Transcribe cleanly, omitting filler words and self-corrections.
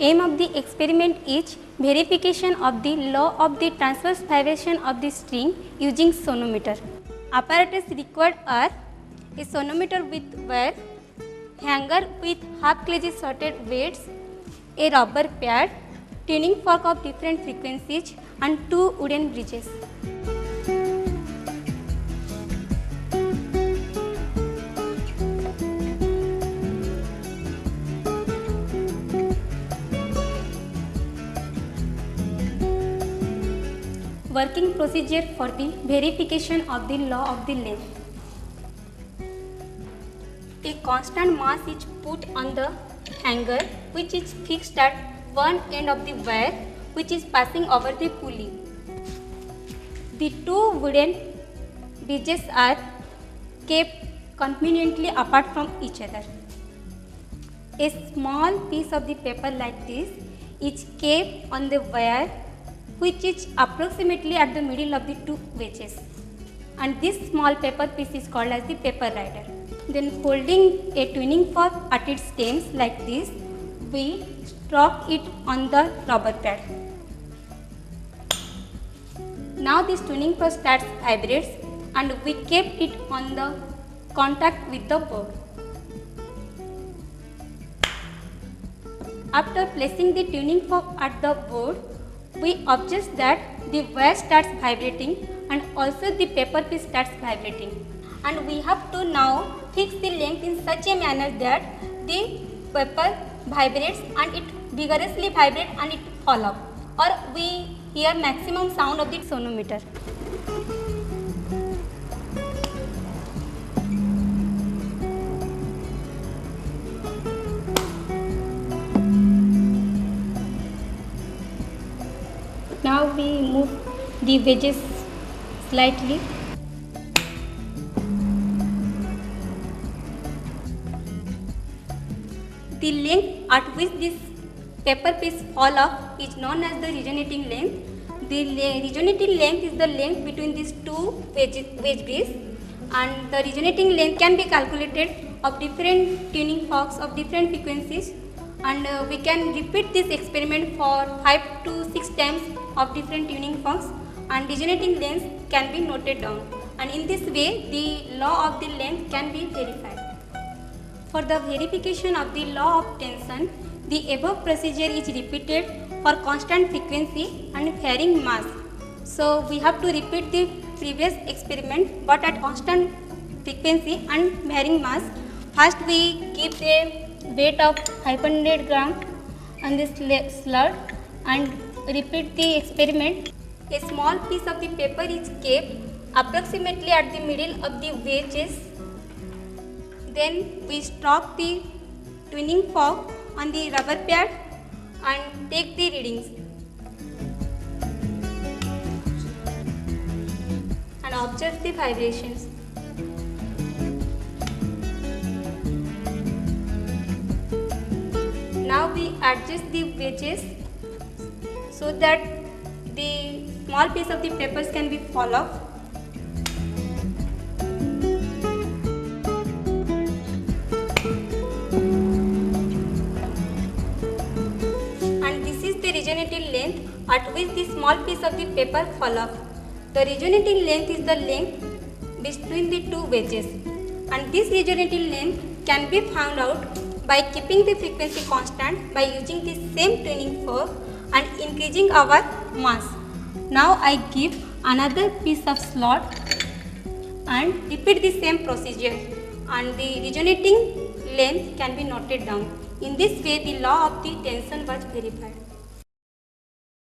Aim of the experiment is verification of the law of the transverse vibration of the string using sonometer. Apparatus required are a sonometer with wire, hanger with half kg sorted weights, a rubber pad, tuning fork of different frequencies and 2 wooden bridges. Working procedure for the verification of the law of the length. A constant mass is put on the hanger which is fixed at one end of the wire which is passing over the pulley. The 2 wooden bridges are kept conveniently apart from each other. A small piece of the paper like this is kept on the wire which is approximately at the middle of the 2 wedges, and this small paper piece is called as the paper rider. Then holding a tuning fork at its stems like this, we stroke it on the rubber pad. Now this tuning fork starts vibrates and we kept it on the contact with the board. After placing the tuning fork at the board, we observe that the wire starts vibrating and also the paper piece starts vibrating, and we have to now fix the length in such a manner that the paper vibrates and it vigorously vibrates and it fall off, or we hear maximum sound of the sonometer. Now we move the wedges slightly. The length at which this paper piece fall off is known as the resonating length. The resonating length is the length between these 2 wedge bridges, and the resonating length can be calculated of different tuning forks of different frequencies, and we can repeat this experiment for 5 to 6 times of different tuning forks, and resonating lengths can be noted down, and in this way the law of the length can be verified. For the verification of the law of tension, the above procedure is repeated for constant frequency and varying mass. So we have to repeat the previous experiment but at constant frequency and varying mass. First we keep a weight of 500 gram on this slot and repeat the experiment. A small piece of the paper is kept approximately at the middle of the wedges. Then we stroke the tuning fork on the rubber pad and take the readings and observe the vibrations. Now we adjust the wedges so that the small piece of the papers can be fall off. And this is the resonating length at which the small piece of the paper fall off. The resonating length is the length between the 2 wedges, and this resonating length can be found out by keeping the frequency constant by using the same tuning fork and increasing our mass. Now I give another piece of slot and repeat the same procedure, and the resonating length can be noted down. In this way the law of the tension was verified.